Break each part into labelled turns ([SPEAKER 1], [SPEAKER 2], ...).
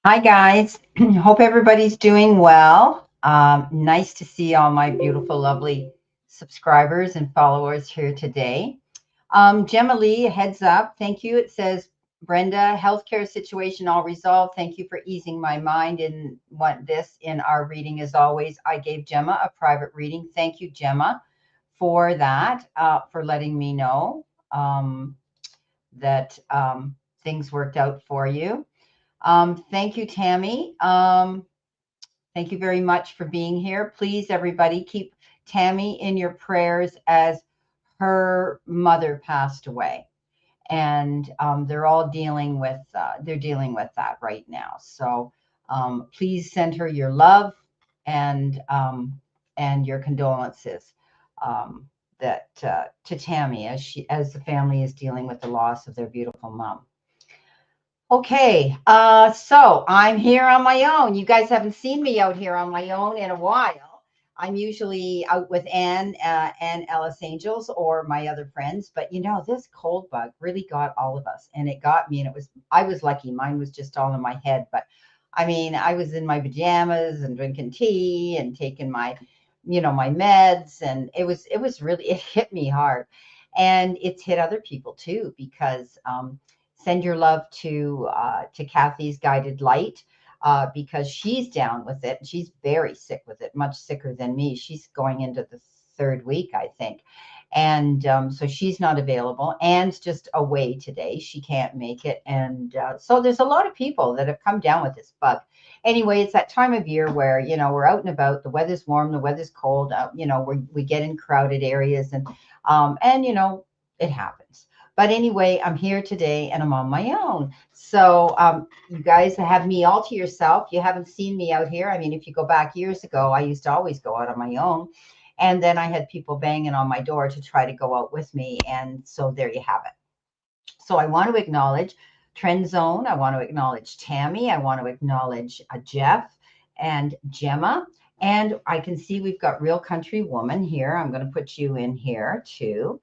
[SPEAKER 1] Hi, guys. Hope everybody's doing well. Nice to see all my beautiful, lovely subscribers and followers here today. Gemma Lee, heads up. Thank you. It says, Brenda, healthcare situation all resolved. Thank you for easing my mind in what this in our reading. As always, I gave Gemma a private reading. Thank you, Gemma, for that, for letting me know that things worked out for you. Thank you, Tammy. Thank you very much for being here. Please, everybody, keep Tammy in your prayers as her mother passed away, and they're all dealing with that right now. So please send her your love and your condolences that to Tammy as the family is dealing with the loss of their beautiful mom. Okay, so I'm here on my own. You guys haven't seen me out here on my own in a while. I'm usually out with Ann Ellis Angels or my other friends, but this cold bug really got all of us, and it got me, and I was lucky. Mine was just all in my head, but I mean, I was in my pajamas and drinking tea and taking my meds, and it was really, it hit me hard, and it's hit other people too because send your love to Kathy's Guided Light because she's down with it. She's very sick with it, much sicker than me. She's going into the third week, I think. And so she's not available. Anne's just away today. She can't make it. And so there's a lot of people that have come down with this bug. Anyway, it's that time of year where, we're out and about. The weather's warm, the weather's cold. We get in crowded areas and it happens. But anyway, I'm here today and I'm on my own. So you guys have me all to yourself. You haven't seen me out here. I mean, if you go back years ago, I used to always go out on my own. And then I had people banging on my door to try to go out with me. And so there you have it. So I want to acknowledge Trend Zone. I want to acknowledge Tammy. I want to acknowledge Jeff and Gemma. And I can see we've got Real Country Woman here. I'm going to put you in here too.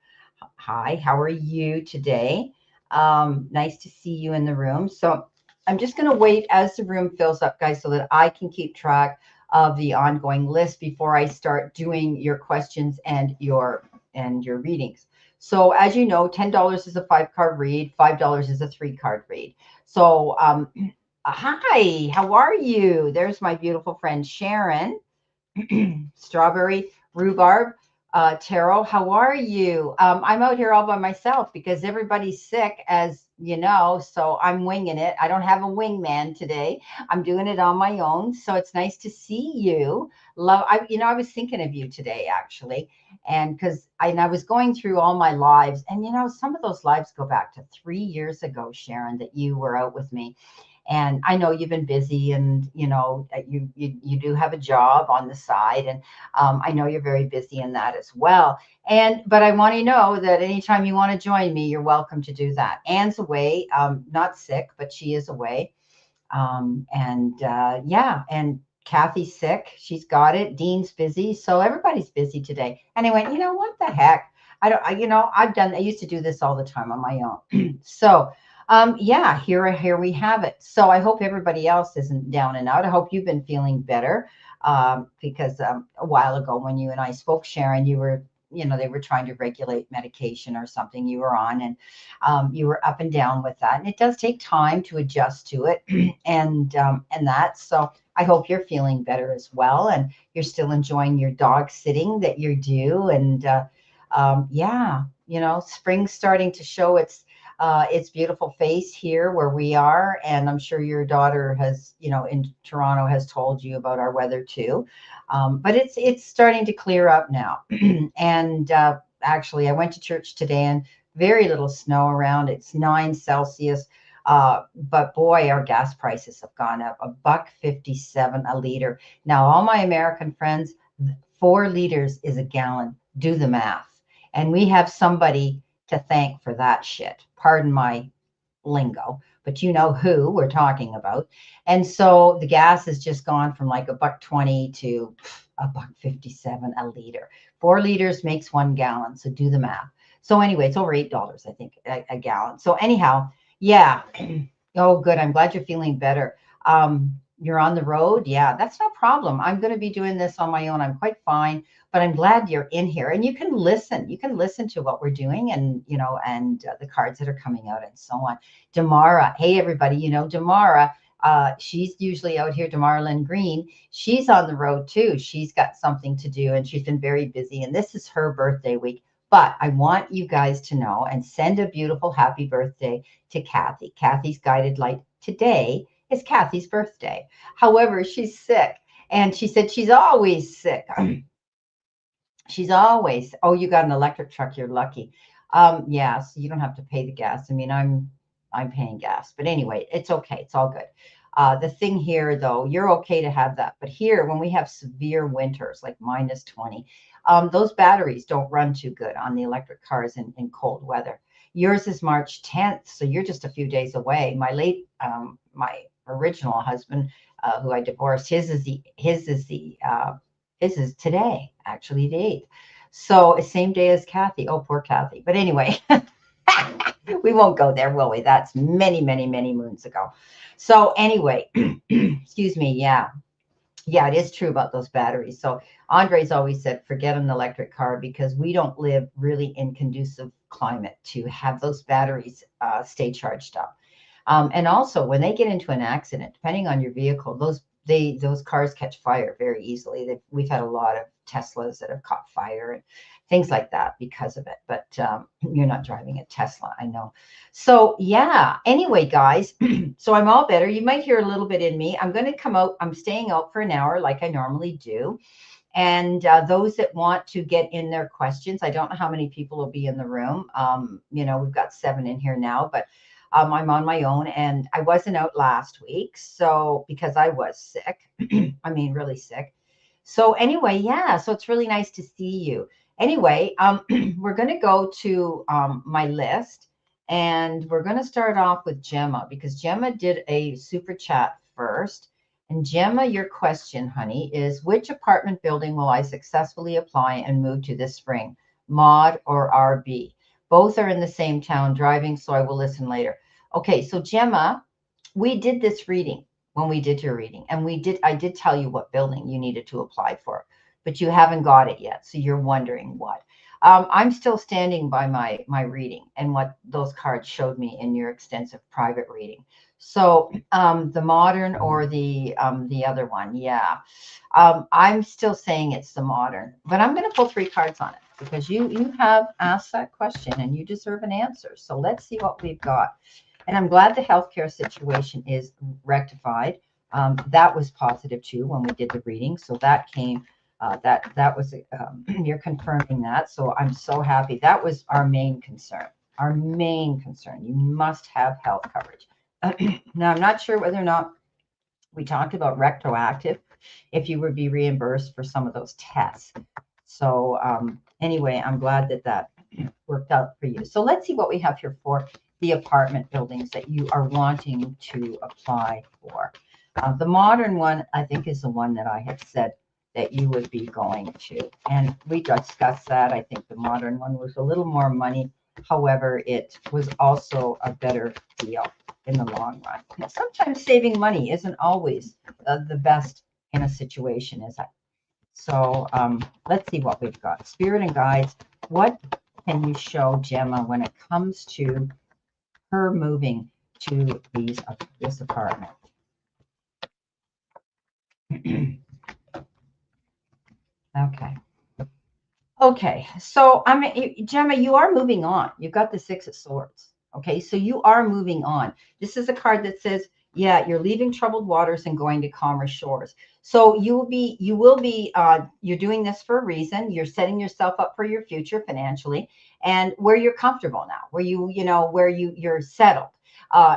[SPEAKER 1] Hi, how are you today? Nice to see you in the room. So I'm just going to wait as the room fills up, guys, so that I can keep track of the ongoing list before I start doing your questions and your readings. So as you know, $10 is a 5-card read, $5 is a 3-card read. So hi, how are you? There's my beautiful friend Sharon. Strawberry, rhubarb, Taro, how are you? I'm out here all by myself because everybody's sick, as you know, so I'm winging it. I don't have a wingman today. I'm doing it on my own. So it's nice to see you. I was thinking of you today actually, and because I was going through all my lives, and some of those lives go back to 3 years ago, Sharon, that you were out with me. And I know you've been busy, and you do have a job on the side, and I know you're very busy in that as well. But I want to know that anytime you want to join me, you're welcome to do that. Anne's away, not sick, but she is away. Yeah, and Kathy's sick. She's got it. Dean's busy, so everybody's busy today. And I went, what the heck? I don't. I used to do this all the time on my own. So yeah, here we have it. So I hope everybody else isn't down and out. I hope you've been feeling better because a while ago when you and I spoke, Sharon, you were, they were trying to regulate medication or something you were on, and you were up and down with that. And it does take time to adjust to it and that. So I hope you're feeling better as well, and you're still enjoying your dog sitting that you're due. And yeah, spring's starting to show its beautiful face here where we are. And I'm sure your daughter has, in Toronto, has told you about our weather too. But it's starting to clear up now. And actually, I went to church today and very little snow around. It's 9 Celsius. But boy, our gas prices have gone up. $1.57 a liter. Now, all my American friends, 4 liters is a gallon. Do the math. And we have somebody to thank for that shit. Pardon my lingo, but you know who we're talking about. And so the gas has just gone from like $1.20 to $1.57 a liter. 4 liters makes 1 gallon. So do the math. So anyway, it's over $8, I think, a gallon. So anyhow, yeah. Oh, good. I'm glad you're feeling better. You're on the road. Yeah, that's no problem. I'm going to be doing this on my own. I'm quite fine, but I'm glad you're in here and you can listen. You can listen to what we're doing and, and the cards that are coming out and so on. Damara. Hey, everybody, Damara, she's usually out here, Damara Lynn Green. She's on the road too. She's got something to do and she's been very busy. And this is her birthday week. But I want you guys to know and send a beautiful happy birthday to Kathy. Kathy's guided light today is Kathy's birthday. However, she's sick. And she said she's always sick. She's always, oh, you got an electric truck. You're lucky. Yeah, so you don't have to pay the gas. I mean, I'm paying gas. But anyway, it's okay. It's all good. The thing here, though, you're okay to have that. But here, when we have severe winters, like -20, those batteries don't run too good on the electric cars in cold weather. Yours is March 10th, so you're just a few days away. My original husband, who I divorced, his is today, actually, the 8th. So same day as Kathy. Oh, poor Kathy. But anyway, we won't go there, will we? That's many, many, many moons ago. So anyway, excuse me. Yeah. Yeah, it is true about those batteries. So Andre's always said, forget an electric car because we don't live really in conducive climate to have those batteries stay charged up. And also, when they get into an accident, depending on your vehicle, those cars catch fire very easily. We've had a lot of Teslas that have caught fire and things like that because of it. But you're not driving a Tesla, I know. So yeah. Anyway, guys, so I'm all better. You might hear a little bit in me. I'm going to come out. I'm staying out for an hour like I normally do. And those that want to get in their questions, I don't know how many people will be in the room. We've got 7 in here now, but I'm on my own and I wasn't out last week. So because I was sick, I mean, really sick. So anyway, yeah, so it's really nice to see you. Anyway, we're going to go to my list and we're going to start off with Gemma because Gemma did a super chat first. And Gemma, your question, honey, is which apartment building will I successfully apply and move to this spring, mod or RB? Both are in the same town driving, so I will listen later. Okay, so Gemma, we did this reading when we did your reading, and I did tell you what building you needed to apply for, but you haven't got it yet, so you're wondering what. I'm still standing by my reading and what those cards showed me in your extensive private reading. So the modern or the other one, yeah. I'm still saying it's the modern, but I'm going to pull 3 cards on it because you have asked that question and you deserve an answer. So let's see what we've got. And I'm glad the healthcare situation is rectified. That was positive too when we did the reading. So that came. That was you're confirming that. So I'm so happy. That was our main concern. Our main concern. You must have health coverage. Now I'm not sure whether or not we talked about retroactive, if you would be reimbursed for some of those tests. So anyway, I'm glad that worked out for you. So let's see what we have here for the apartment buildings that you are wanting to apply for. The modern one, I think, is the one that I had said that you would be going to. And we discussed that. I think the modern one was a little more money. However, it was also a better deal in the long run. And sometimes saving money isn't always the best in a situation, is it? So let's see what we've got. Spirit and guides, what can you show Gemma when it comes to her moving to this apartment? Okay. Okay. So Gemma, you are moving on. You've got the 6 of Swords. Okay. So you are moving on. This is a card that says, yeah, you're leaving troubled waters and going to calmer shores. So you're doing this for a reason. You're setting yourself up for your future financially and where you're comfortable now, where you're settled,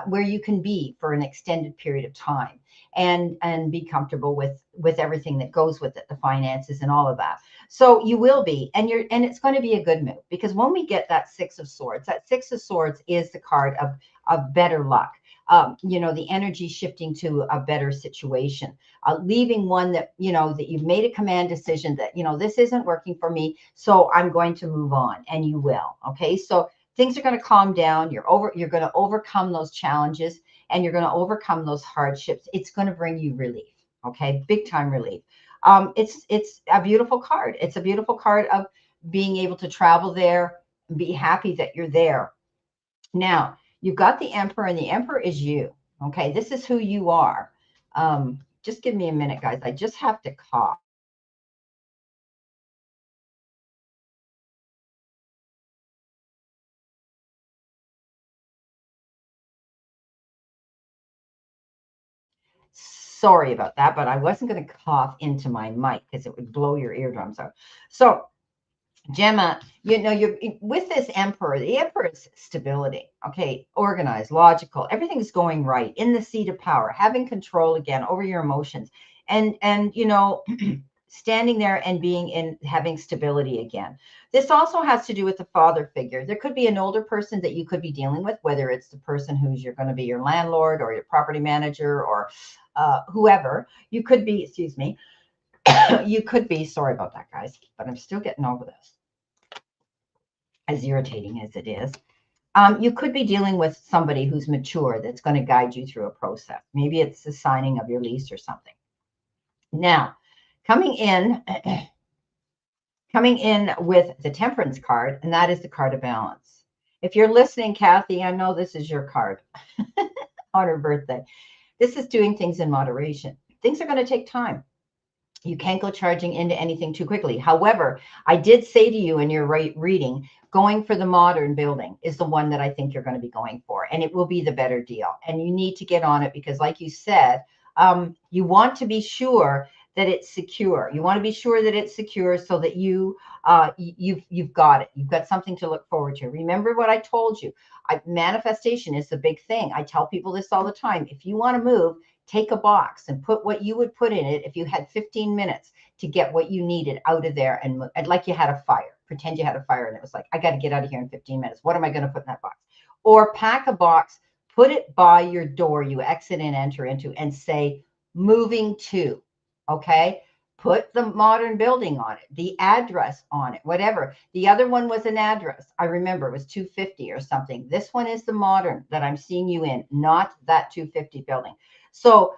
[SPEAKER 1] where you can be for an extended period of time and be comfortable with everything that goes with it, the finances and all of that. So you will be, and it's going to be a good move because when we get that 6 of Swords, that 6 of Swords is the card of better luck. The energy shifting to a better situation, leaving one that you've made a command decision that, this isn't working for me. So I'm going to move on, and you will. Okay. So things are going to calm down. You're going to overcome those challenges, and you're going to overcome those hardships. It's going to bring you relief. Okay. Big time relief. It's a beautiful card. It's a beautiful card of being able to travel there and be happy that you're there. Now, you've got the Emperor, and the Emperor is you. Okay. This is who you are. Just give me a minute, guys. I just have to cough. Sorry about that, but I wasn't going to cough into my mic because it would blow your eardrums out. So, Gemma, you're with this Emperor. The Emperor is stability. Okay, organized, logical. Everything's going right in the seat of power, having control again over your emotions, and standing there and having stability again. This also has to do with the father figure. There could be an older person that you could be dealing with, whether it's the person who's you're going to be your landlord or your property manager or whoever. You could be, excuse me, you could be, sorry about that, guys, but I'm still getting over this, as irritating as it is. You could be dealing with somebody who's mature that's going to guide you through a process. Maybe it's the signing of your lease or something. Now, coming in with the Temperance card, and that is the card of balance. If you're listening, Kathy, I know this is your card on her birthday. This is doing things in moderation. Things are going to take time. You can't go charging into anything too quickly. However, I did say to you in your reading, going for the modern building is the one that I think you're going to be going for, and it will be the better deal. And you need to get on it because, like you said, you want to be sure that it's secure. You want to be sure that it's secure so that you've got it. You've got something to look forward to. Remember what I told you. Manifestation is the big thing. I tell people this all the time. If you want to move, take a box and put what you would put in it if you had 15 minutes to get what you needed out of there, and like you had a fire. Pretend you had a fire and it was like, I got to get out of here in 15 minutes. What am I going to put in that box? Or pack a box, put it by your door you exit and enter into, and say, moving to, okay? Put the modern building on it, the address on it, whatever. The other one was an address. I remember it was 250 or something. This one is the modern that I'm seeing you in, not that 250 building. So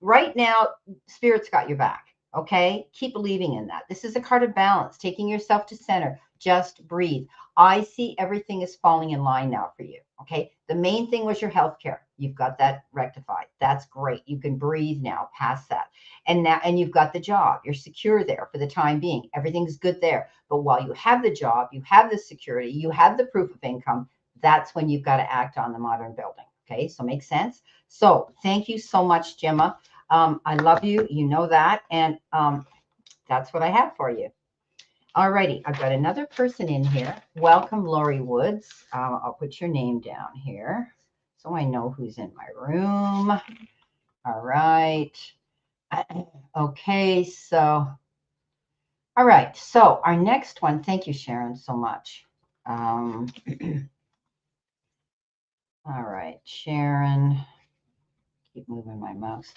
[SPEAKER 1] right now, Spirit's got your back. Okay. Keep believing in that. This is a card of balance, taking yourself to center. Just breathe. I see everything is falling in line now for you. Okay. The main thing was your health care. You've got that rectified. That's great. You can breathe now past that. And you've got the job. You're secure there for the time being. Everything's good there. But while you have the job, you have the security, you have the proof of income, that's when you've got to act on the modern building. Okay. So makes sense. So thank you so much, Gemma. I love you. You know that. And that's what I have for you. All righty. I've got another person in here. Welcome, Lori Woods. I'll put your name down here so I know who's in my room. All right. Okay. So, all right. So our next one. Thank you, Sharon, so much. All right, Sharon. Keep moving my mouse.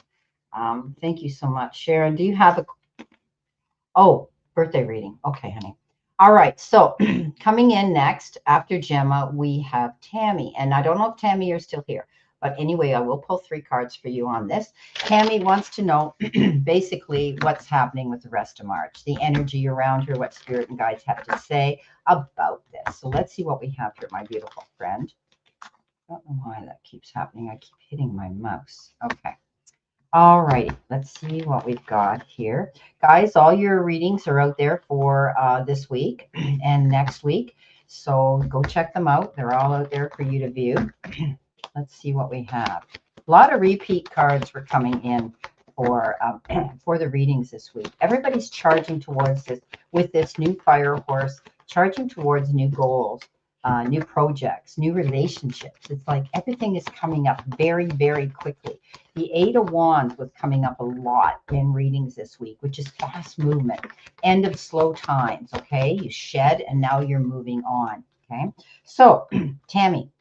[SPEAKER 1] Thank you so much, Sharon. Do you have birthday reading? Okay, honey. All right. So coming in next after Gemma, we have Tammy. And I don't know if Tammy, you're still here. But anyway, I will pull 3 cards for you on this. Tammy wants to know basically what's happening with the rest of March, the energy around her, what spirit and guides have to say about this. So let's see what we have here, my beautiful friend. I don't know why that keeps happening. I keep hitting my mouse. Okay. All righty. Let's see what we've got here. Guys, all your readings are out there for this week and next week. So go check them out. They're all out there for you to view. Let's see what we have. A lot of repeat cards were coming in for the readings this week. Everybody's charging towards this with this new fire horse, charging towards new goals. New projects, new relationships. It's like everything is coming up very, very quickly. The 8 of Wands was coming up a lot in readings this week, which is fast movement, end of slow times. Okay, you shed and now you're moving on. Okay, so Tammy.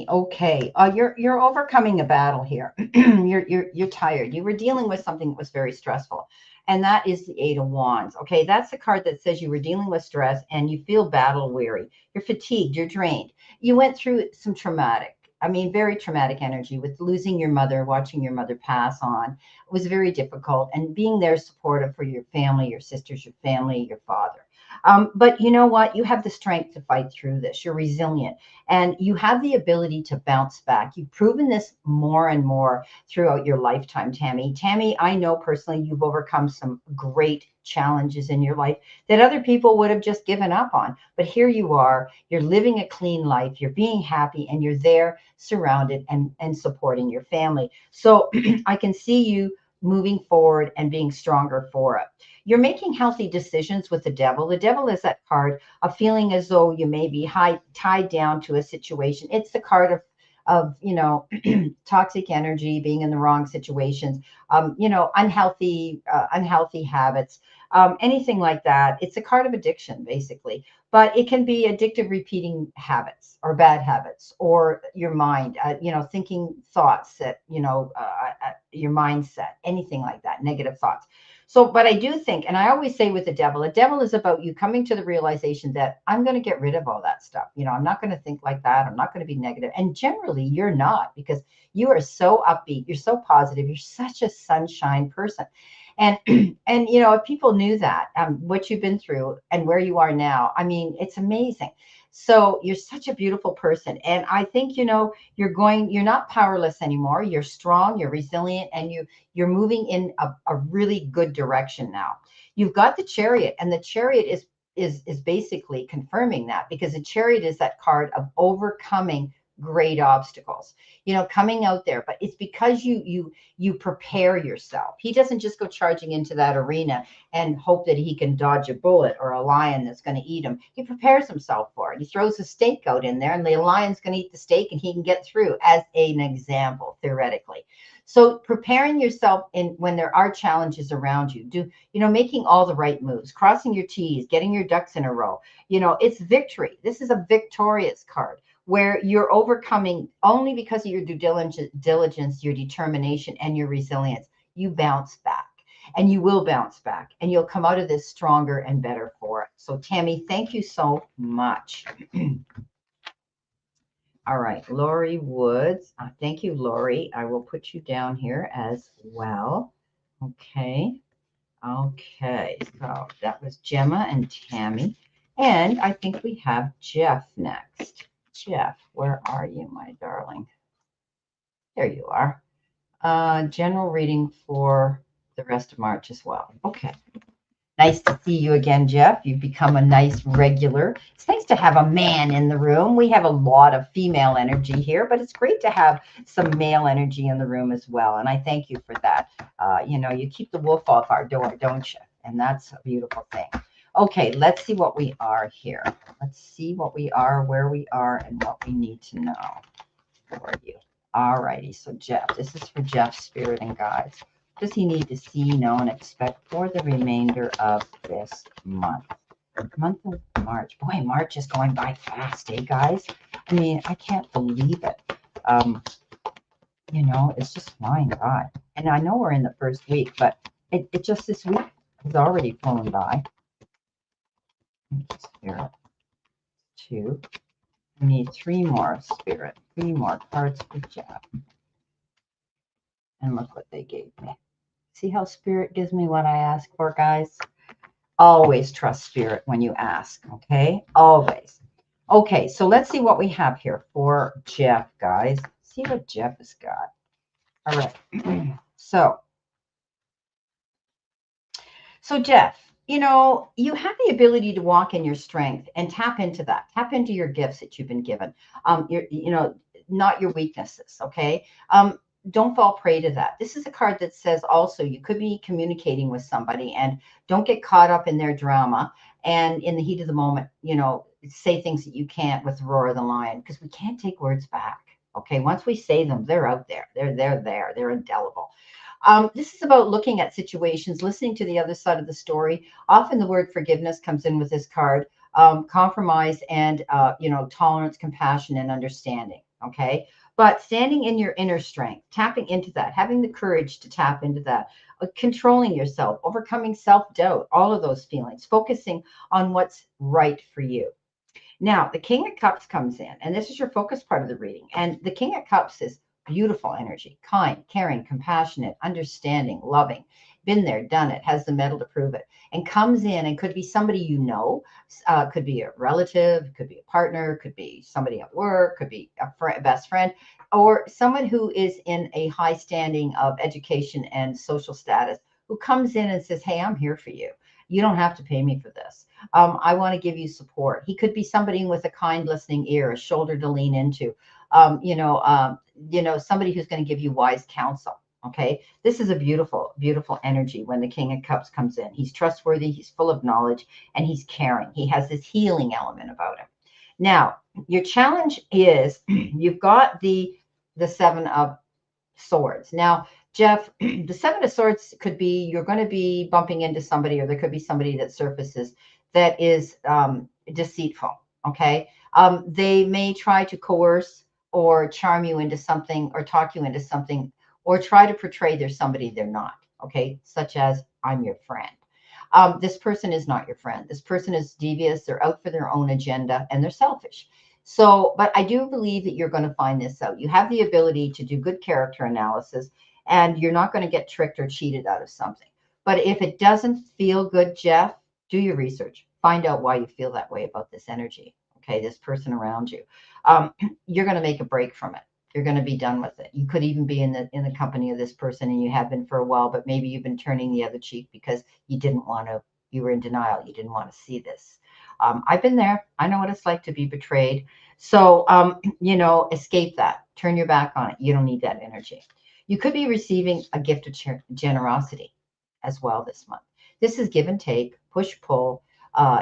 [SPEAKER 1] Okay, you're overcoming a battle here. You're tired. You were dealing with something that was very stressful, And that is the Eight of Wands. Okay, that's the card that says you were dealing with stress and you feel battle weary. You're fatigued, you're drained. You went through some very traumatic energy with losing your mother, watching your mother pass on. It was very difficult. And being there supportive for your family, your sisters, your family, your father. But you know what? You have the strength to fight through this. You're resilient and you have the ability to bounce back. You've proven this more and more throughout your lifetime, Tammy. Tammy, I know personally you've overcome some great challenges in your life that other people would have just given up on. But here you are, you're living a clean life, you're being happy, and you're there surrounded and supporting your family. So I can see you moving forward and being stronger for it. You're making healthy decisions with the devil. The devil is that card of feeling as though you may be tied down to a situation. It's the card of toxic energy, being in the wrong situations, unhealthy habits, anything like that. It's a card of addiction, basically. But it can be addictive repeating habits or bad habits or your mind, thinking thoughts that, your mindset, anything like that, negative thoughts. So, but I do think, and I always say with the devil is about you coming to the realization that I'm going to get rid of all that stuff. I'm not going to think like that. I'm not going to be negative. And generally, you're not, because you are so upbeat. You're so positive. You're such a sunshine person. And if people knew that, what you've been through and where you are now, I mean, it's amazing. So you're such a beautiful person. And I think, you're not powerless anymore. You're strong, you're resilient, and you're moving in a really good direction now. You've got the Chariot, and the Chariot is basically confirming that, because the Chariot is that card of overcoming great obstacles, coming out there. But it's because you prepare yourself. He doesn't just go charging into that arena and hope that he can dodge a bullet or a lion that's going to eat him. He prepares himself for it. He throws a stake out in there, and the lion's going to eat the steak, and he can get through, as an example, theoretically. So preparing yourself when there are challenges around you, making all the right moves, crossing your T's, getting your ducks in a row. It's victory. This is a victorious card, where you're overcoming only because of your due diligence, your determination, and your resilience. You bounce back, and you will bounce back, and you'll come out of this stronger and better for it. So, Tammy, thank you so much. All right, Lori Woods. Thank you, Lori. I will put you down here as well. Okay. Okay, so that was Gemma and Tammy. And I think we have Jeff next. Jeff, where are you, my darling? There you are. General reading for the rest of March as well. Okay. Nice to see you again, Jeff. You've become a nice regular. It's nice to have a man in the room. We have a lot of female energy here, but it's great to have some male energy in the room as well. And I thank you for that. You keep the wolf off our door, don't you? And that's a beautiful thing. Okay, let's see what we are here. Let's see what we are, where we are, and what we need to know for you. All righty. So, Jeff, this is for Jeff's spirit and guides. What does he need to see, know, and expect for the remainder of this month? Month of March. Boy, March is going by fast, eh, guys? I mean, I can't believe it. It's just flying by. And I know we're in the first week, but it just this week has already flown by. Spirit. 2. I need 3 more, Spirit. 3 more cards for Jeff. And look what they gave me. See how Spirit gives me what I ask for, guys? Always trust Spirit when you ask, okay? Always. Okay, so let's see what we have here for Jeff, guys. See what Jeff has got. All right. So Jeff, you have the ability to walk in your strength and tap into that. Tap into your gifts that you've been given. Not your weaknesses, okay? Don't fall prey to that. This is a card that says also you could be communicating with somebody, and don't get caught up in their drama and in the heat of the moment, say things that you can't with the roar of the lion, because we can't take words back. Okay. Once we say them, they're out there. They're there. They're indelible. This is about looking at situations, listening to the other side of the story. Often the word forgiveness comes in with this card. compromise and, tolerance, compassion, and understanding. Okay. But standing in your inner strength, tapping into that, having the courage to tap into that, controlling yourself, overcoming self doubt, all of those feelings, focusing on what's right for you. Now, the King of Cups comes in, and this is your focus part of the reading. And the King of Cups is beautiful energy, kind, caring, compassionate, understanding, loving, been there, done it, has the metal to prove it, and comes in and could be somebody you know, could be a relative, could be a partner, could be somebody at work, could be a best friend, or someone who is in a high standing of education and social status who comes in and says, hey, I'm here for you. You don't have to pay me for this. I want to give you support. He could be somebody with a kind listening ear, a shoulder to lean into, somebody who's going to give you wise counsel. Okay. This is a beautiful, beautiful energy when the King of Cups comes in. He's trustworthy. He's full of knowledge and he's caring. He has this healing element about him. Now, your challenge is you've got the Seven of Swords. Now, Jeff, the Seven of Swords could be you're going to be bumping into somebody, or there could be somebody that surfaces that is deceitful. Okay. They may try to coerce or charm you into something or talk you into something or try to portray there's somebody they're not. Okay. Such as, I'm your friend. This person is not your friend. This person is devious. They're out for their own agenda and they're selfish. So, but I do believe that you're going to find this out. You have the ability to do good character analysis and you're not going to get tricked or cheated out of something. But if it doesn't feel good, Jeff, do your research. Find out why you feel that way about this energy. Okay, this person around you. You're going to make a break from it. You're going to be done with it. You could even be in the company of this person, and you have been for a while, but maybe you've been turning the other cheek because you didn't want to. You were in denial. You didn't want to see this. I've been there. I know what it's like to be betrayed. So, escape that. Turn your back on it. You don't need that energy. You could be receiving a gift of generosity as well this month. This is give and take, push pull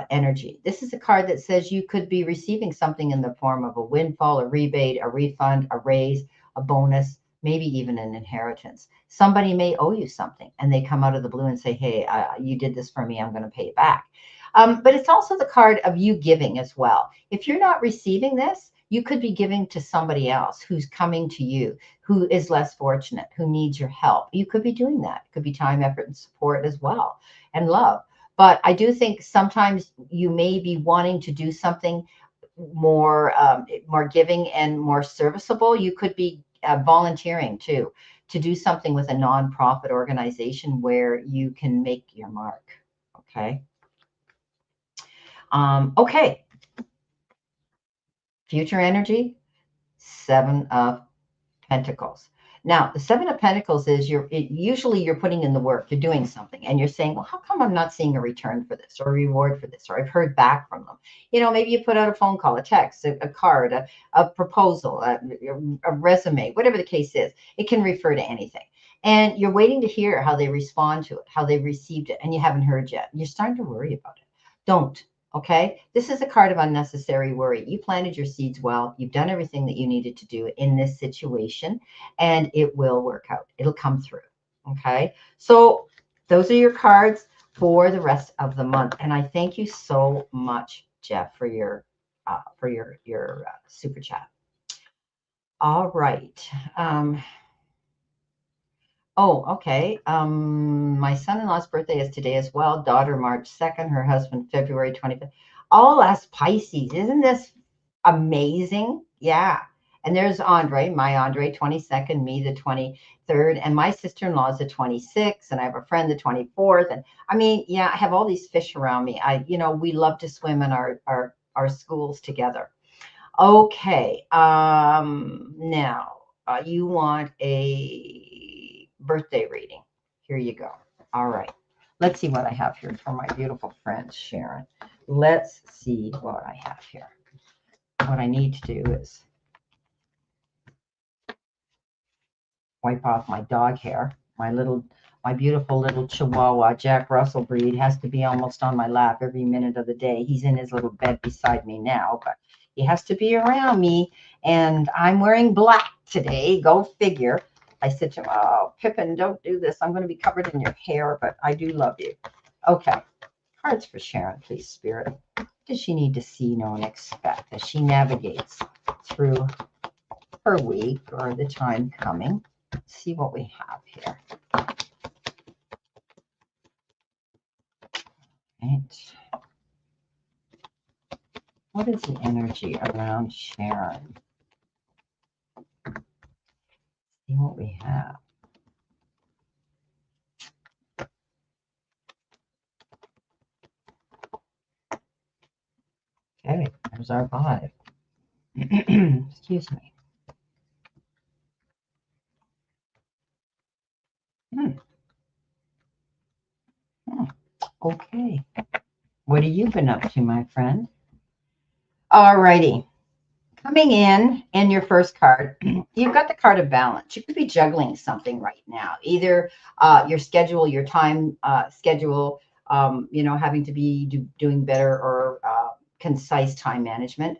[SPEAKER 1] energy. This is a card that says you could be receiving something in the form of a windfall, a rebate, a refund, a raise, a bonus, maybe even an inheritance. Somebody may owe you something and they come out of the blue and say, hey, you did this for me. I'm going to pay it back. But it's also the card of you giving as well. If you're not receiving this, you could be giving to somebody else who's coming to you, who is less fortunate, who needs your help. You could be doing that. It could be time, effort, and support as well, and love. But I do think sometimes you may be wanting to do something more, more giving and more serviceable. You could be volunteering too, to do something with a nonprofit organization where you can make your mark. Okay. Okay. Future energy, Seven of Pentacles. Now, the Seven of Pentacles is usually you're putting in the work, you're doing something, and you're saying, well, how come I'm not seeing a return for this or a reward for this, or I've heard back from them? Maybe you put out a phone call, a text, a card, a proposal, a resume, whatever the case is. It can refer to anything. And you're waiting to hear how they respond to it, how they received it, and you haven't heard yet. You're starting to worry about it. Don't. Okay, this is a card of unnecessary worry. You planted your seeds well. You've done everything that you needed to do in this situation, and it will work out. It'll come through. Okay, so those are your cards for the rest of the month, and I thank you so much, Jeff, for your super chat. All right. Oh, okay. My son-in-law's birthday is today as well. Daughter, March 2nd. Her husband, February 25th. All us Pisces. Isn't this amazing? Yeah. And there's Andre, my Andre, 22nd, me, the 23rd. And my sister-in-law is the 26th. And I have a friend, the 24th. And I mean, yeah, I have all these fish around me. We love to swim in our schools together. Okay. Now, you want a birthday reading. Here you go. All right. Let's see what I have here for my beautiful friend, Sharon. Let's see what I have here. What I need to do is wipe off my dog hair. My beautiful little Chihuahua Jack Russell breed has to be almost on my lap every minute of the day. He's in his little bed beside me now, but he has to be around me. And I'm wearing black today. Go figure. I said to him, oh, Pippin, don't do this. I'm going to be covered in your hair, but I do love you. Okay. Cards for Sharon, please, Spirit. does she need to see, know, and expect as she navigates through her week or the time coming? Let's see what we have here. Right. What is the energy around Sharon? See what we have. Okay, there's our 5. Excuse me. Okay. What have you been up to, my friend? All righty. Coming in your first card, you've got the card of balance. You could be juggling something right now, either your schedule, your time schedule, having to be doing better or concise time management.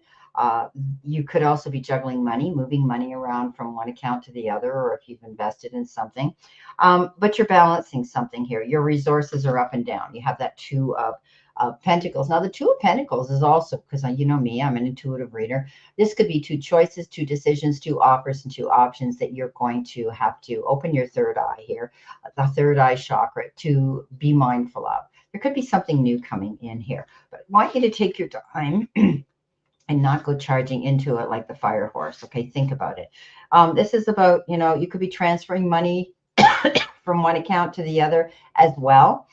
[SPEAKER 1] You could also be juggling money, moving money around from one account to the other, or if you've invested in something. But you're balancing something here. Your resources are up and down. You have that 2 of Pentacles. Now, the 2 of Pentacles is also, because you know me, I'm an intuitive reader. This could be 2 choices, 2 decisions, 2 offers, and 2 options that you're going to have to open your third eye here, the third eye chakra, to be mindful of. There could be something new coming in here, but I want you to take your time and not go charging into it like the fire horse. Okay, think about it. This is about, you could be transferring money from one account to the other as well.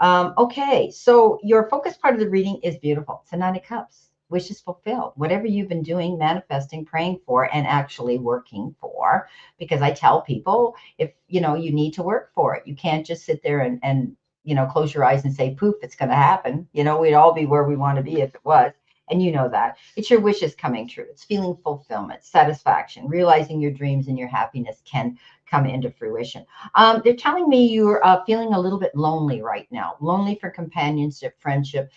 [SPEAKER 1] Okay, so your focus part of the reading is beautiful. It's a 9 of Cups. Wishes fulfilled. Whatever you've been doing, manifesting, praying for, and actually working for, because I tell people, if you need to work for it. You can't just sit there and close your eyes and say, poof, it's going to happen. We'd all be where we want to be if it was. And you know that. It's your wishes coming true. It's feeling fulfillment, satisfaction, realizing your dreams and your happiness can come into fruition. They're telling me you're feeling a little bit lonely right now. Lonely for companionship, friendship,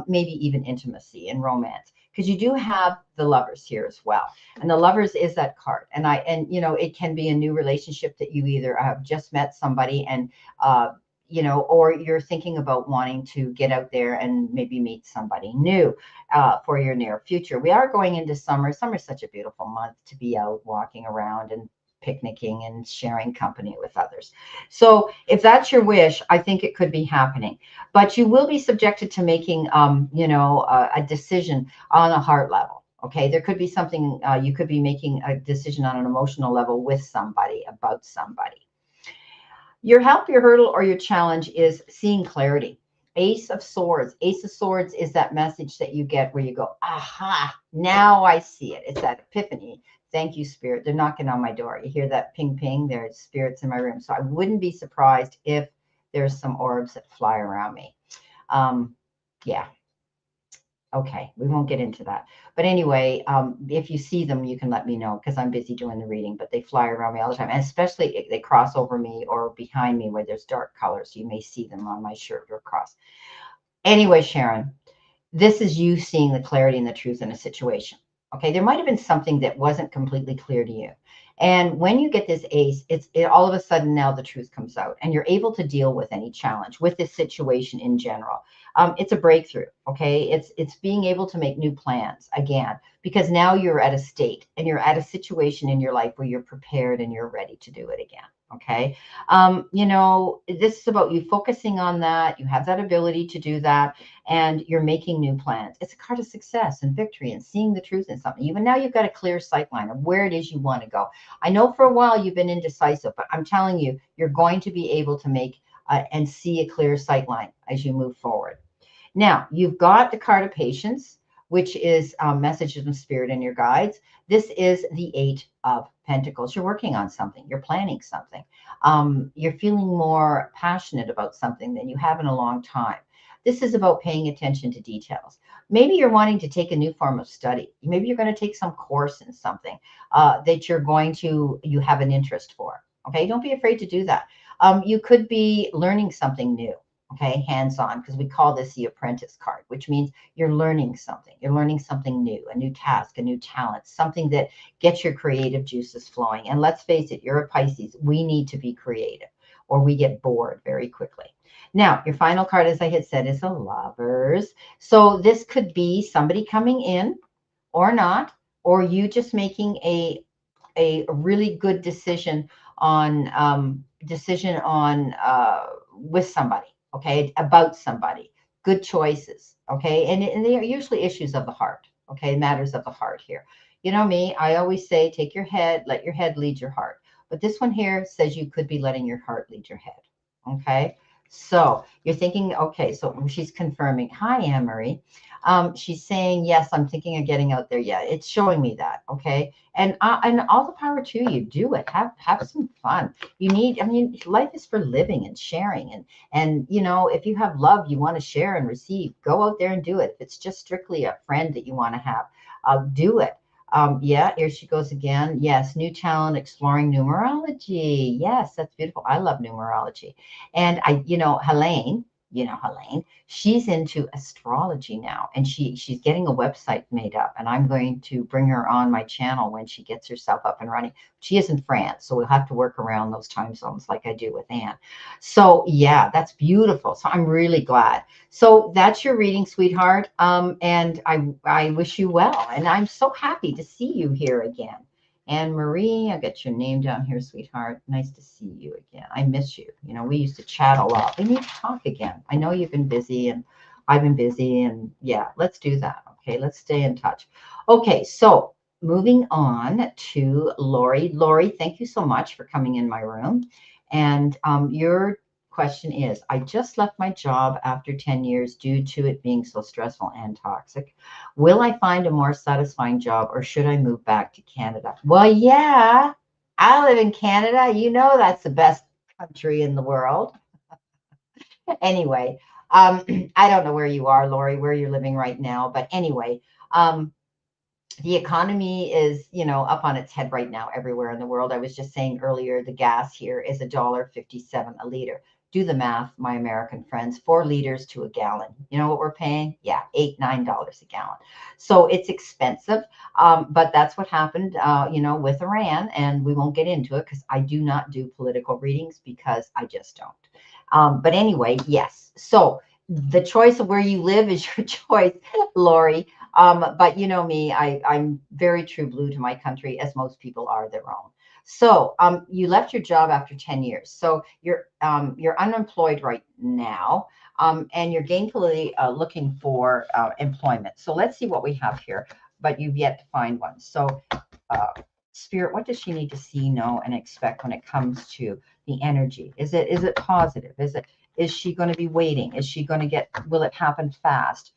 [SPEAKER 1] maybe even intimacy and romance. Because you do have the Lovers here as well. And the Lovers is that card. And it can be a new relationship that you either have just met somebody and or you're thinking about wanting to get out there and maybe meet somebody new for your near future. We are going into summer. Summer is such a beautiful month to be out walking around and picnicking and sharing company with others. So if that's your wish, I think it could be happening. But you will be subjected to making, a decision on a heart level. Okay, there could be something, you could be making a decision on an emotional level with somebody, about somebody. Your help, your hurdle, or your challenge is seeing clarity. Ace of Swords. Ace of Swords is that message that you get where you go, aha, now I see it. It's that epiphany. Thank you, Spirit. They're knocking on my door. You hear that ping, ping. There's spirits in my room. So I wouldn't be surprised if there's some orbs that fly around me. Yeah. Okay, we won't get into that. But anyway, if you see them, you can let me know because I'm busy doing the reading, but they fly around me all the time. And especially if they cross over me or behind me where there's dark colors. You may see them on my shirt or across. Anyway, Sharon, this is you seeing the clarity and the truth in a situation. Okay, there might have been something that wasn't completely clear to you. And when you get this ace, all of a sudden now the truth comes out and you're able to deal with any challenge, with this situation in general. It's a breakthrough, okay? It's being able to make new plans again, because now you're at a state and you're at a situation in your life where you're prepared and you're ready to do it again. Okay. This is about you focusing on that. You have that ability to do that and you're making new plans. It's a card of success and victory and seeing the truth in something. Even now you've got a clear sight line of where it is you want to go. I know for a while you've been indecisive, but I'm telling you, you're going to be able to make and see a clear sight line as you move forward. Now, you've got the card of patience, which is messages from spirit and your guides. This is the 8 of Pentacles. You're working on something. You're planning something. You're feeling more passionate about something than you have in a long time. This is about paying attention to details. Maybe you're wanting to take a new form of study. Maybe you're going to take some course in something that you have an interest for. Okay, don't be afraid to do that. You could be learning something new. Okay, hands-on, because we call this the apprentice card, which means you're learning something. You're learning something new, a new task, a new talent, something that gets your creative juices flowing. And let's face it, you're a Pisces. We need to be creative. or we get bored very quickly. Now, your final card, as I had said, is a Lovers. So this could be somebody coming in or not, or you just making a really good decision on with somebody, okay, about somebody, good choices, okay, and they are usually issues of the heart, okay, matters of the heart here. You know me, I always say take your head, let your head lead your heart, but this one here says you could be letting your heart lead your head, okay. So you're thinking, okay, so she's confirming, hi Anne-Marie. She's saying, yes, I'm thinking of getting out there. Yeah, it's showing me that. Okay. And all the power to you. Do it. Have some fun. You need, I mean, life is for living and sharing. And you know, if you have love you want to share and receive, go out there and do it. If it's just strictly a friend that you want to have, do it. Yeah, here she goes again. Yes, new talent, exploring numerology. Yes, that's beautiful. I love numerology. And Helene, she's into astrology now, and she's getting a website made up, and I'm going to bring her on my channel when she gets herself up and running. She is in France, so we'll have to work around those time zones like I do with Anne. So yeah, that's beautiful. So I'm really glad. So that's your reading, sweetheart. And I wish you well, and I'm so happy to see you here again. Anne Marie, I got your name down here, sweetheart. Nice to see you again. I miss you. You know, we used to chat a lot. We need to talk again. I know you've been busy and I've been busy, and yeah, let's do that. Okay, let's stay in touch. Okay, so moving on to Lori. Lori, thank you so much for coming in my room. And your question is, I just left my job after 10 years due to it being so stressful and toxic. Will I find a more satisfying job, or should I move back to Canada? Well, yeah, I live in Canada. You know, that's the best country in the world. Anyway, I don't know where you are, Lori, where you're living right now. But anyway, um, the economy is, up on its head right now everywhere in the world. I was just saying earlier, the gas here is $1.57 a liter. Do the math, my American friends, 4 liters to a gallon. You know what we're paying? Yeah, $8, $9 a gallon. So it's expensive, but that's what happened, with Iran, and we won't get into it because I do not do political readings because I just don't. But anyway, yes. So the choice of where you live is your choice, Lori. But you know me, I'm very true blue to my country, as most people are their own. So you left your job after 10 years. So you're unemployed right now, and you're gainfully looking for employment. So let's see what we have here. But you've yet to find one. So Spirit, what does she need to see, know, and expect when it comes to the energy? Is it positive? Is she going to be waiting? Is she going to will it happen fast?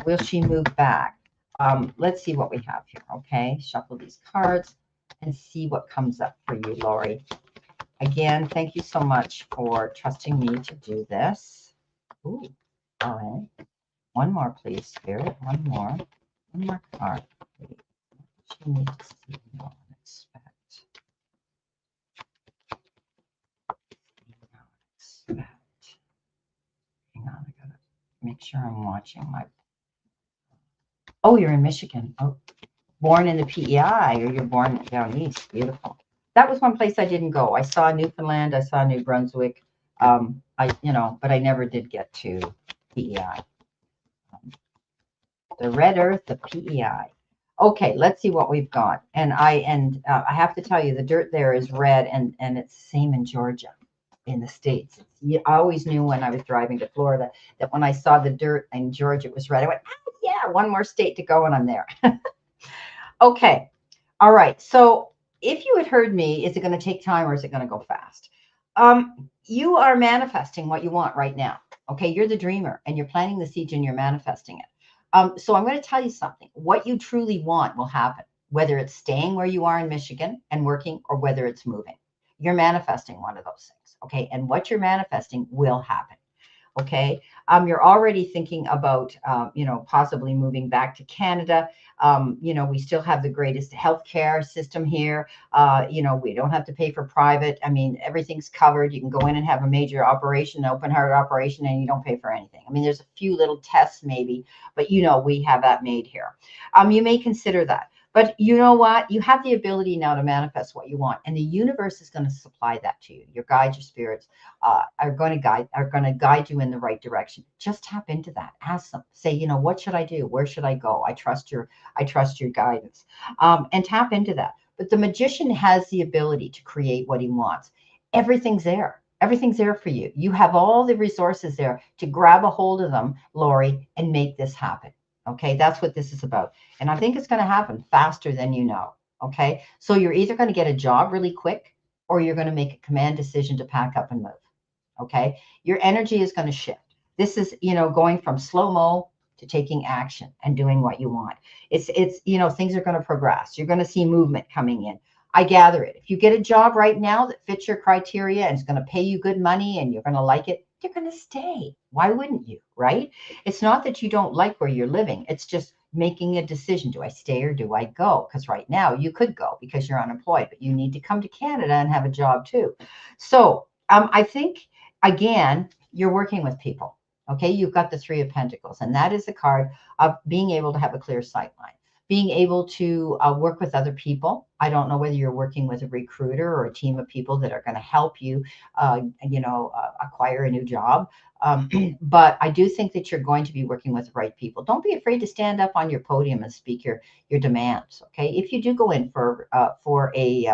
[SPEAKER 1] Will she move back? Let's see what we have here. Okay, shuffle these cards and see what comes up for you, Lori. Again, thank you so much for trusting me to do this. Ooh, all right. One more, please, Spirit. One more card, please. She needs to see, know, and expect. Hang on, I gotta make sure I'm watching my. Oh, you're in Michigan. Oh, born in the PEI, or you're born down east. Beautiful. That was one place I didn't go. I saw Newfoundland. I saw New Brunswick. But I never did get to PEI. The Red Earth, the PEI. Okay, let's see what we've got. And I have to tell you, the dirt there is red, and it's the same in Georgia, in the States. I always knew when I was driving to Florida that when I saw the dirt in Georgia, it was red. I went, oh, yeah, one more state to go, and I'm there. Okay. All right. So if you had heard me, is it going to take time or is it going to go fast? You are manifesting what you want right now. Okay. You're the dreamer, and you're planting the seed and you're manifesting it. So I'm going to tell you something. What you truly want will happen, whether it's staying where you are in Michigan and working, or whether it's moving. You're manifesting one of those things. Okay. And what you're manifesting will happen. Okay. You're already thinking about, possibly moving back to Canada. We still have the greatest healthcare system here. We don't have to pay for private. I mean, everything's covered. You can go in and have a major operation, open heart operation, and you don't pay for anything. I mean, there's a few little tests maybe, but we have that made here. You may consider that. But you know what? You have the ability now to manifest what you want, and the universe is going to supply that to you. Your guides, your spirits, are going to guide you in the right direction. Just tap into that. Ask them. Say, what should I do? Where should I go? I trust your guidance, and tap into that. But the magician has the ability to create what he wants. Everything's there. Everything's there for you. You have all the resources there to grab a hold of them, Lori, and make this happen. Okay, that's what this is about. And I think it's going to happen faster than you know. Okay. So you're either going to get a job really quick or you're going to make a command decision to pack up and move. Okay. Your energy is going to shift. This is, going from slow mo to taking action and doing what you want. Things are going to progress. You're going to see movement coming in. I gather it. If you get a job right now that fits your criteria and it's going to pay you good money and you're going to like it, you're going to stay. Why wouldn't you? Right? It's not that you don't like where you're living. It's just making a decision. Do I stay or do I go? Because right now you could go because you're unemployed, but you need to come to Canada and have a job too. So I think, again, you're working with people. Okay. You've got the Three of Pentacles, and that is a card of being able to have a clear sight line, being able to work with other people. I don't know whether you're working with a recruiter or a team of people that are going to help you, acquire a new job. But I do think that you're going to be working with the right people. Don't be afraid to stand up on your podium and speak your demands. Okay, if you do go in for a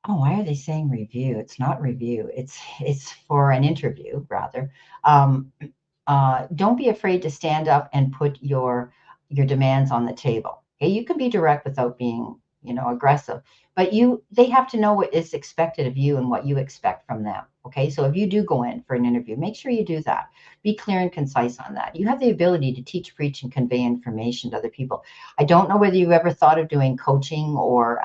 [SPEAKER 1] oh, why are they saying review? It's not review. It's for an interview rather. Um, don't be afraid to stand up and put your demands on the table. Okay, you can be direct without being, aggressive, but they have to know what is expected of you and what you expect from them. Okay, so if you do go in for an interview, make sure you do that. Be clear and concise on that. You have the ability to teach, preach, and convey information to other people. I don't know whether you ever thought of doing coaching or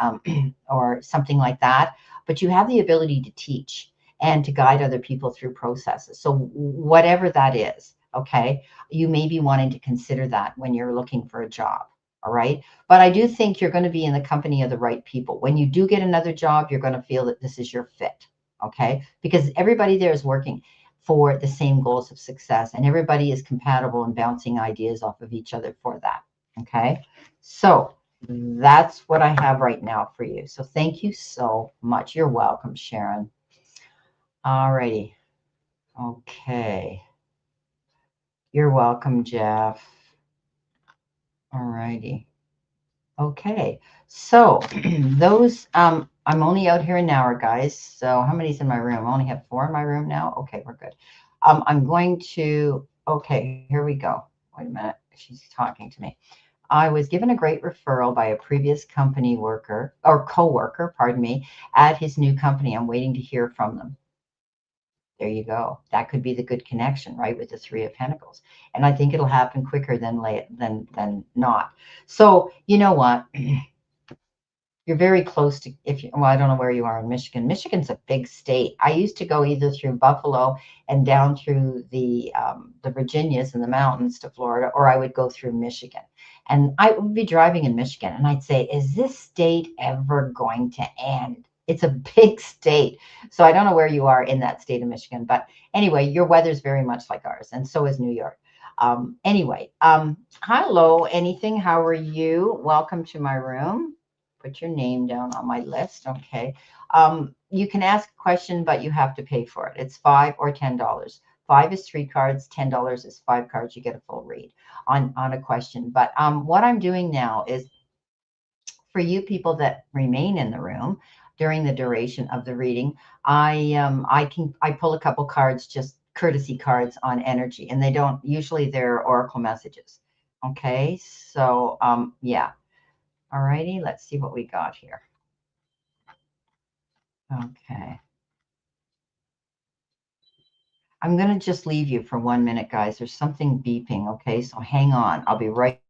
[SPEAKER 1] or something like that, but you have the ability to teach and to guide other people through processes. So whatever that is, okay, you may be wanting to consider that when you're looking for a job. All right. But I do think you're going to be in the company of the right people. When you do get another job, you're going to feel that this is your fit. Okay. Because everybody there is working for the same goals of success, and everybody is compatible and bouncing ideas off of each other for that. Okay. So that's what I have right now for you. So thank you so much. You're welcome, Sharon. All righty. Okay. You're welcome, Jeff. All righty. Okay. So those, I'm only out here an hour, guys. So how many's in my room? I only have 4 in my room now. Okay, we're good. I'm going to, okay, here we go. Wait a minute. She's talking to me. I was given a great referral by a previous company worker or co-worker, pardon me, at his new company. I'm waiting to hear from them. There you go. That could be the good connection, right, with the Three of Pentacles. And I think it'll happen quicker than not. So you know what? You're very close to, well, I don't know where you are in Michigan. Michigan's a big state. I used to go either through Buffalo and down through the Virginias and the mountains to Florida, or I would go through Michigan. And I would be driving in Michigan and I'd say, is this state ever going to end? It's a big state. So I don't know where you are in that state of Michigan, but anyway, your weather's very much like ours, and so is New York. Anyway, hello, anything. How are you? Welcome to my room. Put your name down on my list. Okay. You can ask a question, but you have to pay for it. It's $5 or $10. 5 is 3 cards. $10 is 5 cards. You get a full read on a question. But what I'm doing now is for you people that remain in the room during the duration of the reading, I pull a couple cards, just courtesy cards on energy, and they're oracle messages. Okay. So yeah. All righty, let's see what we got here. Okay. I'm going to just leave you for 1 minute, guys. There's something beeping, okay? So hang on. I'll be right.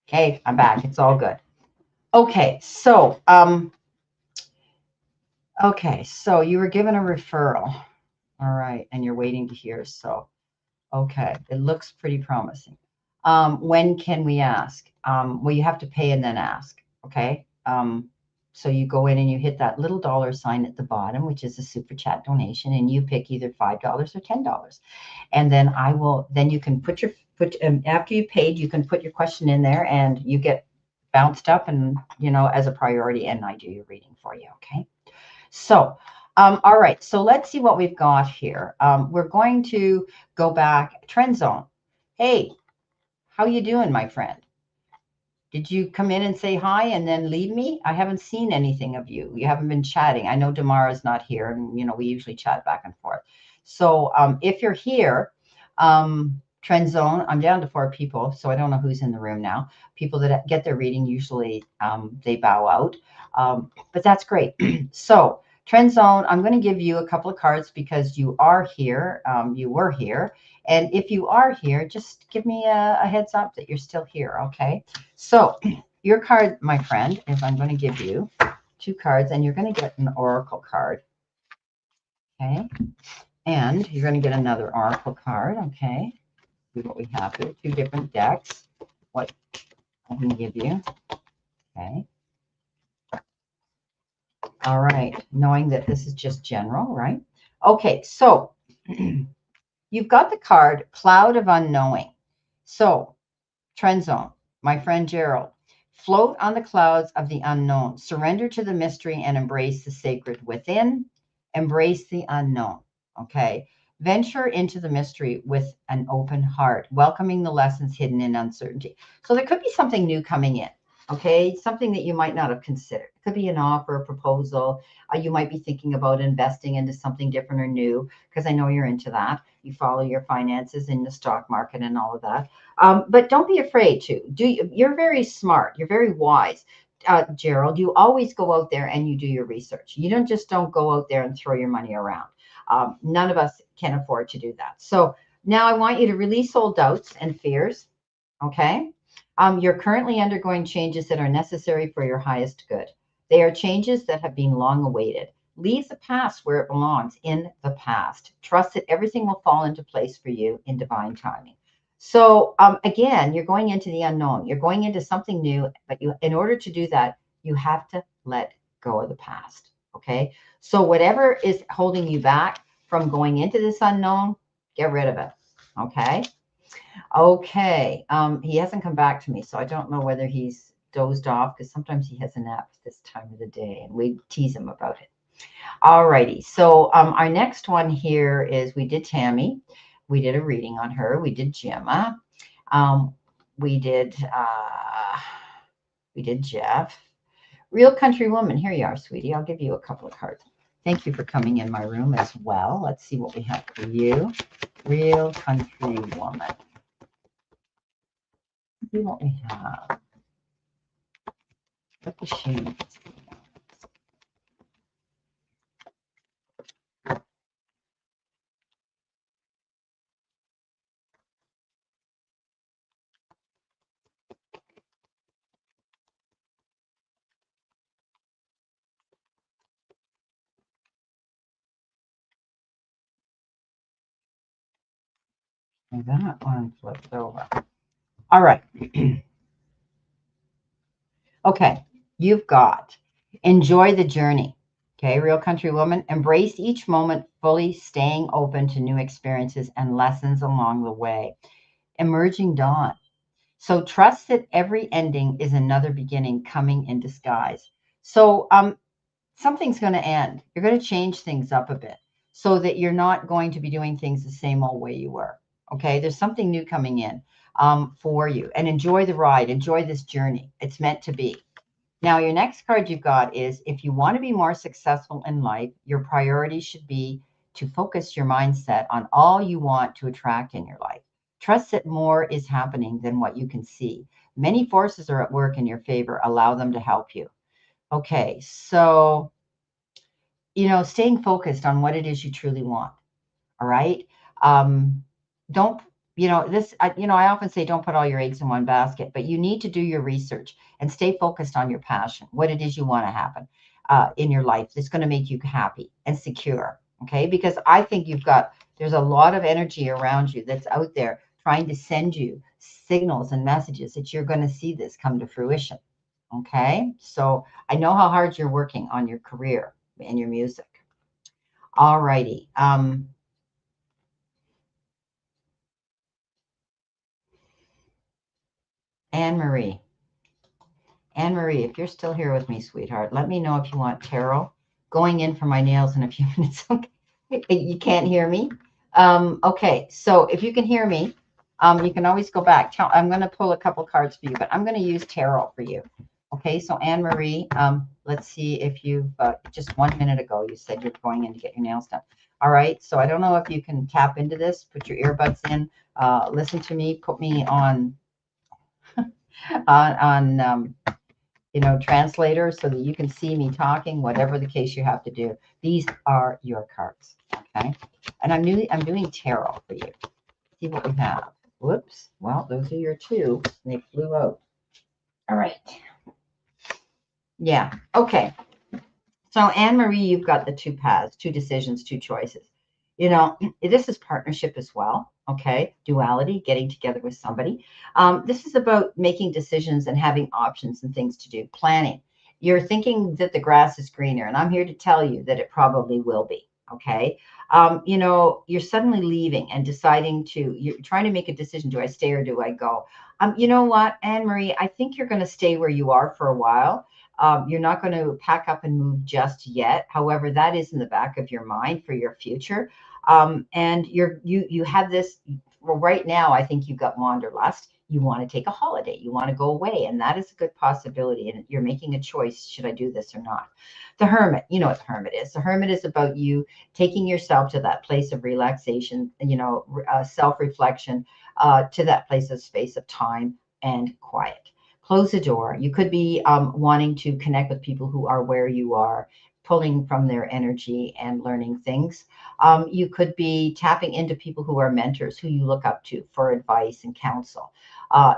[SPEAKER 1] Okay, I'm back. It's all good. Okay, so you were given a referral. All right, and you're waiting to hear. So, okay, it looks pretty promising. When can we ask? Well, you have to pay and then ask. Okay. So you go in and you hit that little $sign at the bottom, which is a super chat donation, and you pick either $5 or $10. And then then you can after you paid, you can put your question in there and you get bounced up and, as a priority, and I do your reading for you. Okay. So, all right. So let's see what we've got here. We're going to go back. Trend zone. Hey, how you doing, my friend? Did you come in and say hi and then leave me? I haven't seen anything of you. You haven't been chatting. I know Damara's not here, and we usually chat back and forth. So if you're here, Trend Zone, I'm down to 4 people, so I don't know who's in the room now. People that get their reading, usually they bow out, but that's great. So Trend Zone, I'm going to give you a couple of cards because you are here. You were here. And if you are here, just give me a heads up that you're still here, okay? So your card, my friend, is I'm going to give you 2 cards, and you're going to get an oracle card, okay? And you're going to get another oracle card, okay? See what we have here. 2 different decks. What I can give you, okay? All right, knowing that this is just general, right? Okay, so you've got the card Cloud of Unknowing. So, Trend Zone, my friend Gerald, float on the clouds of the unknown. Surrender to the mystery and embrace the sacred within. Embrace the unknown, okay? Venture into the mystery with an open heart, welcoming the lessons hidden in uncertainty. So there could be something new coming in. Okay, something that you might not have considered. It could be an offer, a proposal. You might be thinking about investing into something different or new, because I know you're into that. You follow your finances in the stock market and all of that. But don't be afraid to. You're very smart. You're very wise. Gerald, you always go out there and you do your research. You don't go out there and throw your money around. None of us can afford to do that. So now I want you to release old doubts and fears. Okay. You're currently undergoing changes that are necessary for your highest good. They are changes that have been long awaited. Leave the past where it belongs, in the past. Trust that everything will fall into place for you in divine timing. So again, you're going into the unknown. You're going into something new, but in order to do that, you have to let go of the past. Okay. So whatever is holding you back from going into this unknown, get rid of it. Okay. Okay. He hasn't come back to me, so I don't know whether he's dozed off, because sometimes he has a nap this time of the day and we tease him about it. All righty. So our next one here is, we did Tammy. We did a reading on her. We did Gemma. We did Jeff. Real Country Woman. Here you are, sweetie. I'll give you a couple of cards. Thank you for coming in my room as well. Let's see what we have for you. Real Country Woman. See what we have. What does she need? That one flipped over. All right. Okay. You've got enjoy the journey. Okay. Real Country Woman. Embrace each moment fully, staying open to new experiences and lessons along the way. Emerging dawn. So trust that every ending is another beginning coming in disguise. So something's going to end. You're going to change things up a bit so that you're not going to be doing things the same old way you were. Okay. There's something new coming in for you, and enjoy the ride. Enjoy this journey. It's meant to be. Now, your next card you've got is, if you want to be more successful in life, your priority should be to focus your mindset on all you want to attract in your life. Trust that more is happening than what you can see. Many forces are at work in your favor. Allow them to help you. Okay. So, staying focused on what it is you truly want. All right. Don't, I often say, don't put all your eggs in one basket, but you need to do your research and stay focused on your passion, what it is you want to happen in your life that's going to make you happy and secure. Okay. Because I think there's a lot of energy around you that's out there trying to send you signals and messages that you're going to see this come to fruition. Okay. So I know how hard you're working on your career and your music. All righty. Anne Marie. Anne Marie, if you're still here with me, sweetheart, let me know if you want Taro. Going in for my nails in a few minutes. Okay. You can't hear me? Okay. So if you can hear me, you can always go back. I'm going to pull a couple cards for you, but I'm going to use tarot for you. Okay. So Anne Marie, let's see if you've just 1 minute ago, you said you're going in to get your nails done. All right. So I don't know if you can tap into this, put your earbuds in, listen to me, put me on on translator so that you can see me talking, whatever the case you have to do. These are your cards, okay? And I'm doing tarot for you. See what we have. Whoops. Well, those are your two. They flew out. All right. Yeah. Okay. So Anne Marie, you've got the two paths, two decisions, two choices. This is partnership as well. Okay. Duality, getting together with somebody. This is about making decisions and having options and things to do, planning. You're thinking that the grass is greener, and I'm here to tell you that it probably will be. Okay. You're suddenly leaving and you're trying to make a decision. Do I stay or do I go? You know what, Anne Marie, I think you're going to stay where you are for a while. You're not going to pack up and move just yet. However, that is in the back of your mind for your future. And you have this. Well, right now, I think you've got wanderlust. You want to take a holiday. You want to go away, and that is a good possibility. And you're making a choice: should I do this or not? The hermit. You know what the hermit is. The hermit is about you taking yourself to that place of relaxation. Self-reflection, to that place of space of time and quiet. Close the door. You could be wanting to connect with people who are where you are, pulling from their energy and learning things. You could be tapping into people who are mentors, who you look up to for advice and counsel.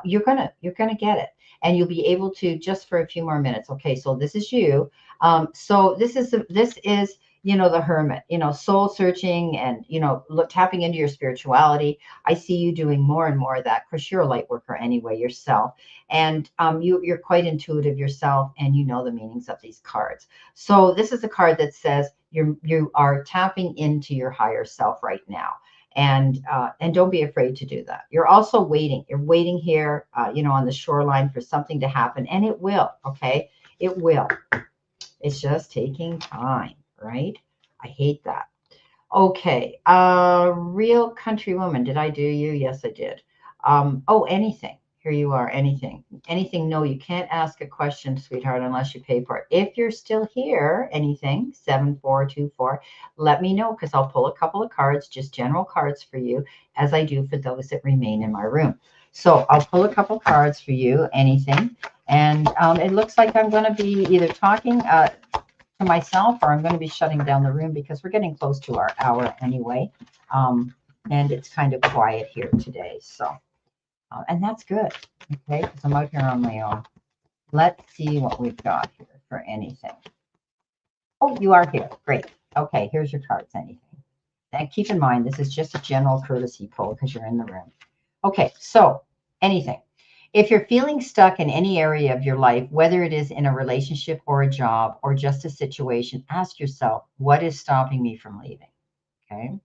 [SPEAKER 1] You're gonna get it, and you'll be able to just for a few more minutes. Okay, so this is you. So this is the hermit. Soul searching and tapping into your spirituality. I see you doing more and more of that because you're a light worker anyway yourself, and you're quite intuitive yourself, and you know the meanings of these cards. So this is a card that says you are tapping into your higher self right now, and don't be afraid to do that. You're also waiting. You're waiting here, on the shoreline for something to happen, and it will. Okay, it will. It's just taking time, right? I hate that. Okay, real country woman. Did I do you? Yes, I did. Oh, anything. Here you are. Anything. Anything. No, you can't ask a question, sweetheart, unless you pay for it. If you're still here, anything, 7424, let me know because I'll pull a couple of cards, just general cards for you, as I do for those that remain in my room. So I'll pull a couple cards for you, anything. And it looks like I'm going to be either talking to myself or I'm going to be shutting down the room because we're getting close to our hour anyway. And it's kind of quiet here today. So, and that's good. Okay. Because I'm out here on my own. Let's see what we've got here for anything. Oh, you are here. Great. Okay. Here's your cards. Anything. And keep in mind, this is just a general courtesy pull because you're in the room. Okay. So anything. If you're feeling stuck in any area of your life, whether it is in a relationship or a job or just a situation, ask yourself, what is stopping me from leaving? Okay.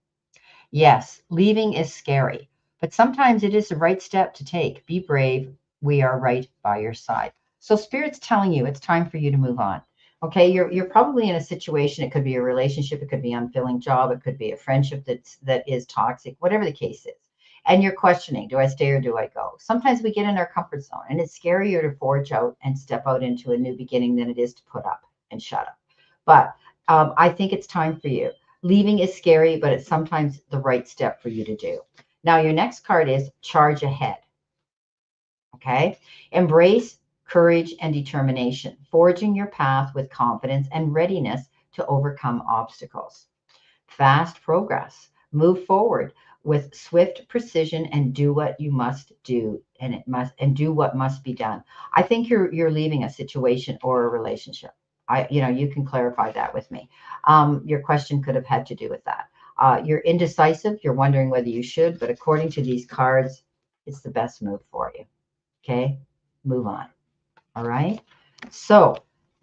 [SPEAKER 1] Yes, leaving is scary, but sometimes it is the right step to take. Be brave. We are right by your side. So Spirit's telling you it's time for you to move on. Okay, you're probably in a situation. It could be a relationship, it could be an unfulfilling job, it could be a friendship that is toxic, whatever the case is. And you're questioning, do I stay or do I go? Sometimes we get in our comfort zone, and it's scarier to forge out and step out into a new beginning than it is to put up and shut up. But I think it's time for you. Leaving is scary, but it's sometimes the right step for you to do. Now, your next card is charge ahead. Okay. Embrace courage and determination, forging your path with confidence and readiness to overcome obstacles. Fast progress. Move forward with swift precision and do what you must do, and do what must be done. I think you're leaving a situation or a relationship. You can clarify that with me. Your question could have had to do with that. You're indecisive. You're wondering whether you should, but according to these cards, it's the best move for you. Okay, move on. All right. So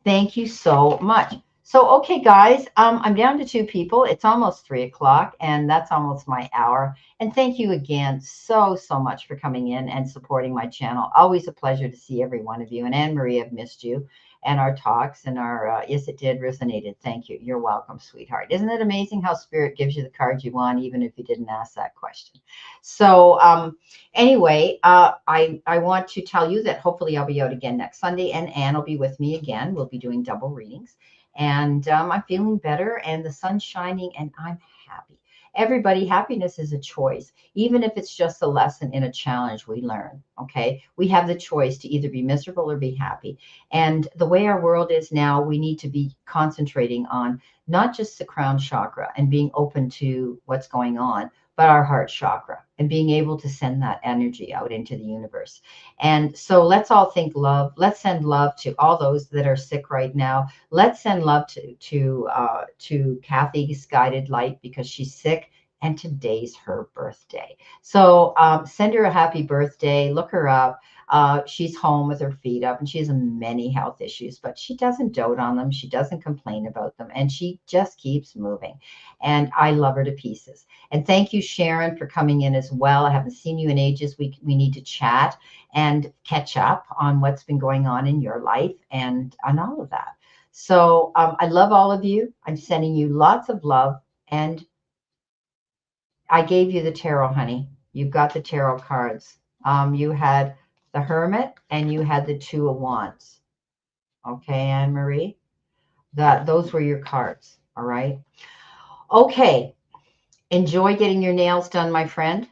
[SPEAKER 1] thank you so much. So, okay, guys, I'm down to two people. It's almost 3 o'clock, and that's almost my hour. And thank you again so much for coming in and supporting my channel. Always a pleasure to see every one of you. And Anne Marie, I've missed you and our talks and our, yes, it did resonated. Thank you. You're welcome, sweetheart. Isn't it amazing how Spirit gives you the cards you want, even if you didn't ask that question? So, anyway, I want to tell you that hopefully I'll be out again next Sunday, and Anne will be with me again. We'll be doing double readings, and I'm feeling better, and the sun's shining, and I'm happy. Everybody, happiness is a choice, even if it's just a lesson in a challenge we learn. Okay, we have the choice to either be miserable or be happy. And the way our world is now, we need to be concentrating on not just the crown chakra and being open to what's going on, but our heart chakra and being able to send that energy out into the universe. And so let's all think love. Let's send love to all those that are sick right now. Let's send love to Kathy's guided light because she's sick and today's her birthday. So send her a happy birthday. Look her up. She's home with her feet up and she has many health issues, but she doesn't dote on them. She doesn't complain about them and she just keeps moving. And I love her to pieces. And thank you, Sharon, for coming in as well. I haven't seen you in ages. We need to chat and catch up on what's been going on in your life and on all of that. So I love all of you. I'm sending you lots of love. And I gave you the tarot, honey. You got the tarot cards. You had the Hermit and you had the Two of Wands. Okay, Anne Marie? Those were your cards. All right. Okay. Enjoy getting your nails done, my friend.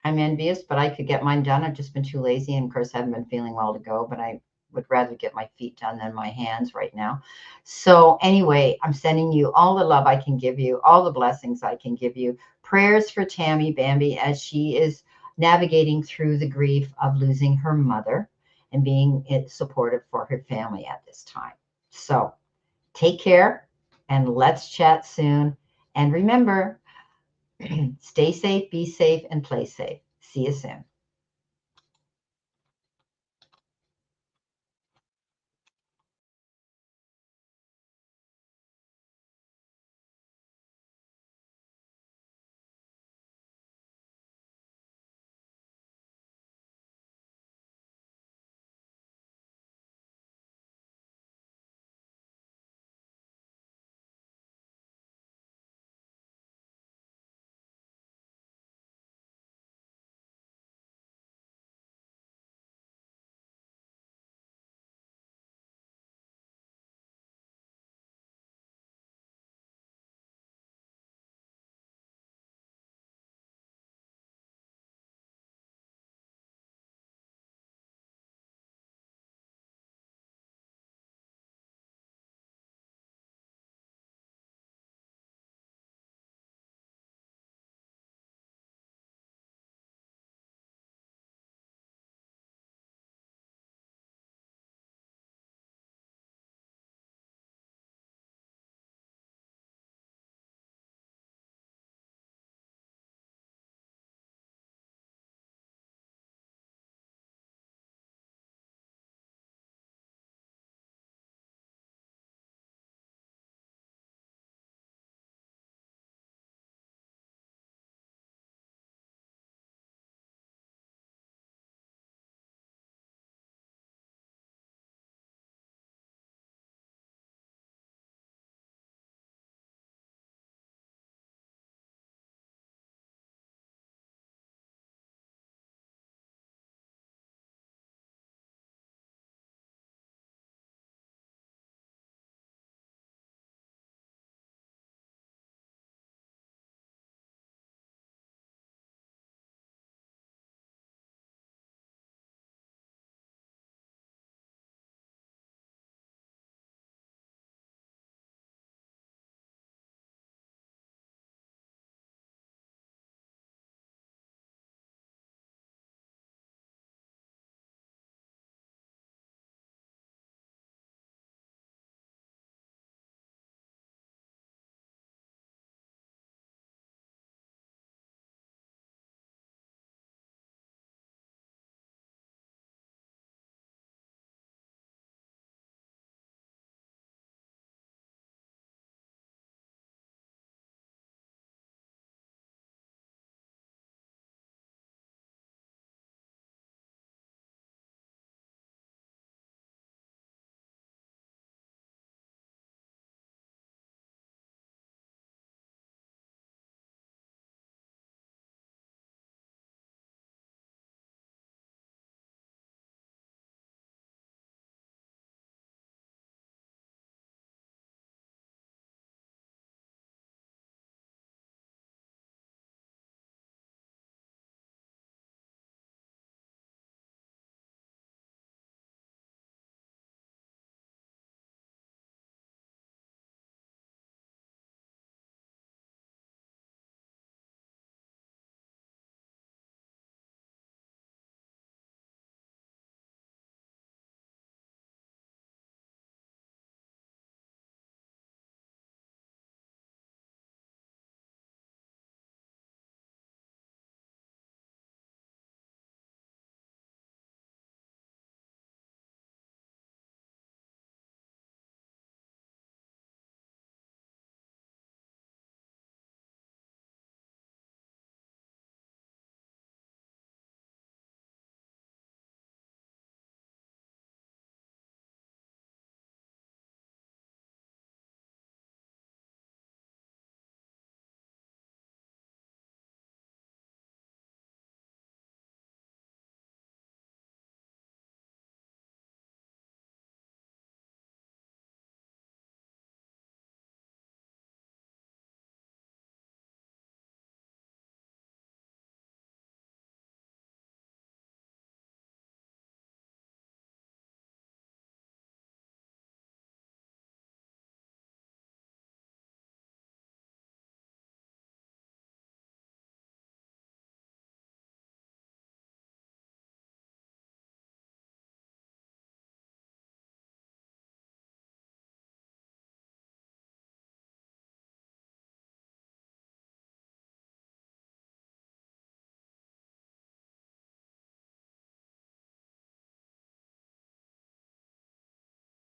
[SPEAKER 1] I'm envious, but I could get mine done. I've just been too lazy. And of course, I haven't been feeling well to go, but I would rather get my feet done than my hands right now. So anyway, I'm sending you all the love I can give you, all the blessings I can give you. Prayers for Tammy Bambi as she is navigating through the grief of losing her mother and being supportive for her family at this time. So take care and let's chat soon. And remember, stay safe, be safe, and play safe. See you soon.